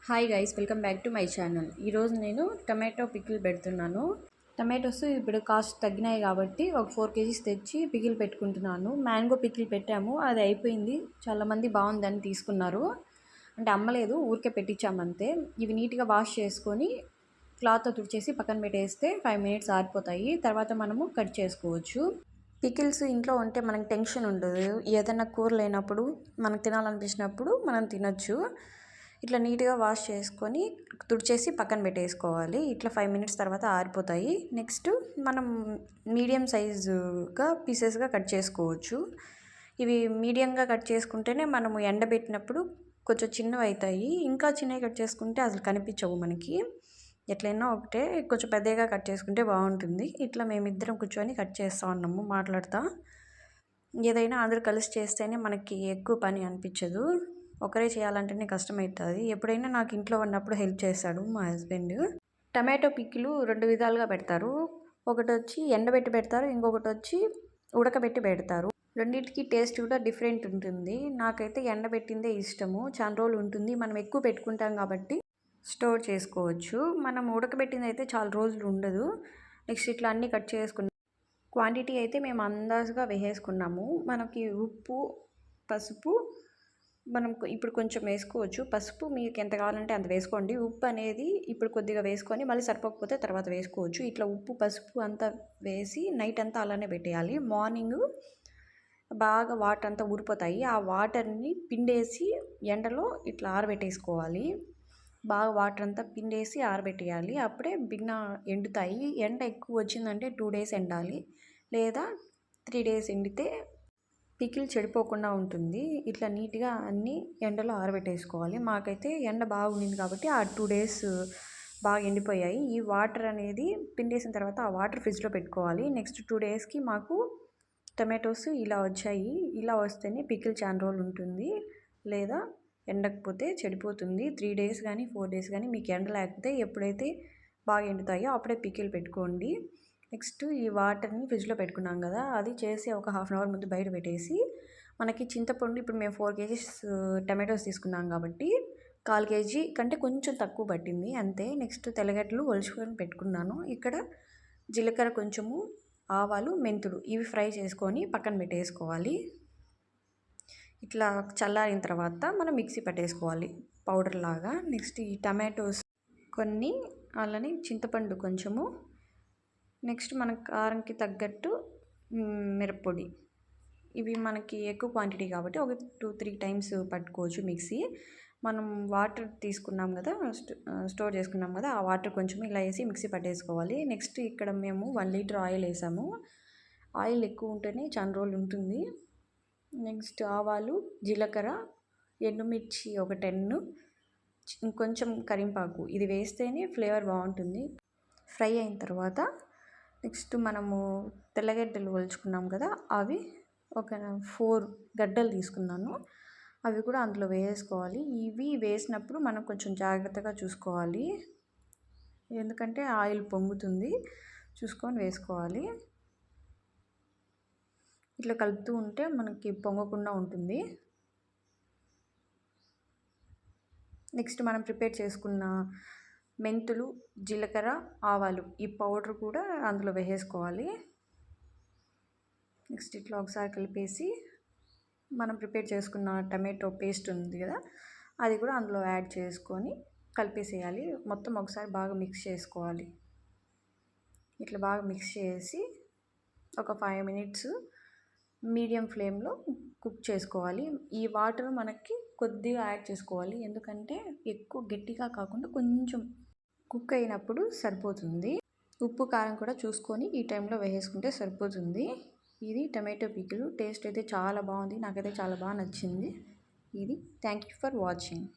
Hi guys, welcome back to my channel. ఈరోజు నేను tomato pickle పెడుతున్నాను. టమాటోస్ ఇప్పుడు కాస్ట్ తగ్గినాయి కాబట్టి ఒక 4 kgs తెచ్చి పికిల్ పెట్టుకుంటున్నాను. మ్యాంగో పికిల్ పెట్టాము, అది అయిపోయింది. చాలామంది బాగుందని తీసుకున్నారు. అంటే అమ్మలేదు, ఊరికే పెట్టించామంతే. ఇవి నీట్గా వాష్ చేసుకొని క్లాత్తో తుడిచేసి పక్కన పెట్టేస్తే 5 minutes ఆరిపోతాయి. తర్వాత మనము కట్ చేసుకోవచ్చు. పికిల్స్ ఇంట్లో ఉంటే మనకి టెన్షన్ ఉండదు. ఏదైనా కూర లేనప్పుడు మనకు తినాలనిపించినప్పుడు మనం తినొచ్చు. ఇట్లా నీట్గా వాష్ చేసుకొని తుడిచేసి పక్కన పెట్టేసుకోవాలి. ఇట్లా 5 minutes తర్వాత ఆరిపోతాయి. నెక్స్ట్ మనం మీడియం సైజుగా పీసెస్గా కట్ చేసుకోవచ్చు. ఇవి మీడియంగా కట్ చేసుకుంటేనే మనము ఎండబెట్టినప్పుడు కొంచెం చిన్నవి అవుతాయి. ఇంకా చిన్నవి కట్ చేసుకుంటే అసలు కనిపించవు మనకి. ఎట్లయినా ఒకటే, కొంచెం పెద్దగా కట్ చేసుకుంటే బాగుంటుంది. ఇట్లా మేమిద్దరం కూర్చొని కట్ చేస్తూ ఉన్నాము మాట్లాడుతూ. ఏదైనా అందరూ కలిసి చేస్తేనే మనకి ఎక్కువ పని అనిపించదు. ఒకరే చేయాలంటేనే కష్టమవుతుంది. ఎప్పుడైనా నాకు ఇంట్లో ఉన్నప్పుడు హెల్ప్ చేస్తాడు మా హస్బెండ్. టమాటో పికిలు 2 విధాలుగా పెడతారు. ఒకటి వచ్చి ఎండబెట్టి పెడతారు, ఇంకొకటి వచ్చి ఉడకబెట్టి పెడతారు. రెండింటికి టేస్ట్ కూడా డిఫరెంట్ ఉంటుంది. నాకైతే ఎండబెట్టిందే ఇష్టము. చాలా రోజులు ఉంటుంది, మనం ఎక్కువ పెట్టుకుంటాం కాబట్టి స్టోర్ చేసుకోవచ్చు. మనం ఉడకబెట్టింది అయితే చాలా రోజులు ఉండదు. నెక్స్ట్ ఇట్లా అన్నీ కట్ చేసుకున్నాం. క్వాంటిటీ అయితే మేము అందాజుగా వేసేసుకున్నాము. మనకి ఉప్పు, పసుపు మనం ఇప్పుడు కొంచెం వేసుకోవచ్చు. పసుపు మీకు ఎంత కావాలంటే అంత వేసుకోండి. ఉప్పు అనేది ఇప్పుడు కొద్దిగా వేసుకొని మళ్ళీ సరిపోకపోతే తర్వాత వేసుకోవచ్చు. ఇట్లా ఉప్పు, పసుపు అంతా వేసి నైట్ అంతా అలానే పెట్టేయాలి. మార్నింగ్ బాగా వాటర్ అంతా ఊరిపోతాయి. ఆ వాటర్ని పిండేసి ఎండలో ఇట్లా ఆరబెట్టేసుకోవాలి. బాగా వాటర్ అంతా పిండేసి ఆరబెట్టేయాలి. అప్పుడే భిన్న ఎండుతాయి. ఎండ ఎక్కువ వచ్చిందంటే 2 days ఎండాలి, లేదా 3 days ఎండితే పికిల్ చెడిపోకుండా ఉంటుంది. ఇట్లా నీట్గా అన్నీ ఎండలో ఆరబెట్టేసుకోవాలి. మాకైతే ఎండ బాగుండింది కాబట్టి ఆ 2 days బాగా ఎండిపోయాయి. ఈ వాటర్ అనేది పిండేసిన తర్వాత ఆ వాటర్ ఫ్రిడ్జ్లో పెట్టుకోవాలి. నెక్స్ట్ 2 daysకి మాకు టమాటోస్ ఇలా వచ్చాయి. ఇలా వస్తేనే పికిల్ చాలా రోజులు ఉంటుంది, లేదా ఎండకపోతే చెడిపోతుంది. 3 days కానీ 4 days కానీ మీకు ఎండ లేకపోతే ఎప్పుడైతే బాగా ఎండుతాయో అప్పుడే పికిల్ పెట్టుకోండి. నెక్స్ట్ ఈ వాటర్ని ఫ్రిడ్జ్లో పెట్టుకున్నాం కదా, అది చేసి ఒక 1/2 hour ముందు బయట పెట్టేసి మనకి చింతపండు, ఇప్పుడు మేము 4 kgs టమాటోస్ తీసుకున్నాం కాబట్టి 1/4 kg కంటే కొంచెం తక్కువ పట్టింది అంతే. నెక్స్ట్ తెల్లగడ్డలు ఒలుచుకొని పెట్టుకున్నాను. ఇక్కడ జీలకర్ర, కొంచెము ఆవాలు, మెంతులు ఇవి ఫ్రై చేసుకొని పక్కన పెట్టేసుకోవాలి. ఇట్లా చల్లారిన తర్వాత మనం మిక్సీ పట్టేసుకోవాలి పౌడర్ లాగా. నెక్స్ట్ ఈ టమాటోస్ కొన్ని, అలానే చింతపండు కొంచెము, నెక్స్ట్ మన కారంకి తగ్గట్టు మిరప్పొడి. ఇవి మనకి ఎక్కువ క్వాంటిటీ కాబట్టి ఒక 2-3 times పట్టుకోవచ్చు మిక్సీ. మనం వాటర్ తీసుకున్నాం కదా, స్టోర్ చేసుకున్నాం కదా, ఆ వాటర్ కొంచెం ఇలా వేసి మిక్సీ పట్టేసుకోవాలి. నెక్స్ట్ ఇక్కడ మేము 1 liter ఆయిల్ వేసాము. ఆయిల్ ఎక్కువ ఉంటేనే చాలా రోజులు ఉంటుంది. నెక్స్ట్ ఆవాలు, జీలకర్ర, ఎండుమిర్చి ఒక 10, కొంచెం కరింపాకు, ఇది వేస్తేనే ఫ్లేవర్ బాగుంటుంది. ఫ్రై అయిన తర్వాత నెక్స్ట్ మనము తెల్లగడ్డలు ఒలుచుకున్నాం కదా, అవి ఒక 4 గడ్డలు తీసుకున్నాను. అవి కూడా అందులో వేసుకోవాలి. ఇవి వేసినప్పుడు మనం కొంచెం జాగ్రత్తగా చూసుకోవాలి, ఎందుకంటే ఆయిల్ పొంగుతుంది, చూసుకొని వేసుకోవాలి. ఇట్లా కలుపుతూ ఉంటే మనకి పొంగకుండా ఉంటుంది. నెక్స్ట్ మనం ప్రిపేర్ చేసుకున్న మెంతులు, జీలకర్ర, ఆవాలు ఈ పౌడర్ కూడా అందులో వేసేసుకోవాలి. నెక్స్ట్ ఇట్లా ఒకసారి కలిపేసి మనం ప్రిపేర్ చేసుకున్న టమాటో పేస్ట్ ఉంది కదా, అది కూడా అందులో యాడ్ చేసుకొని కలిపేసేయాలి. మొత్తం ఒకసారి బాగా మిక్స్ చేసుకోవాలి. ఇట్లా బాగా మిక్స్ చేసి ఒక 5 minutes మీడియం ఫ్లేమ్లో కుక్ చేసుకోవాలి. ఈ వాటర్ మనకి కొద్దిగా యాడ్ చేసుకోవాలి, ఎందుకంటే ఎక్కువ గట్టిగా కాకుండా కొంచెం కుక్ అయినప్పుడు సరిపోతుంది. ఉప్పు, కారం కూడా చూసుకొని ఈ టైంలో వేసేసుకుంటే సరిపోతుంది. ఇది టమాటో పికిల్. టేస్ట్ అయితే చాలా బాగుంది, నాకైతే చాలా బాగా నచ్చింది ఇది. Thank you for watching.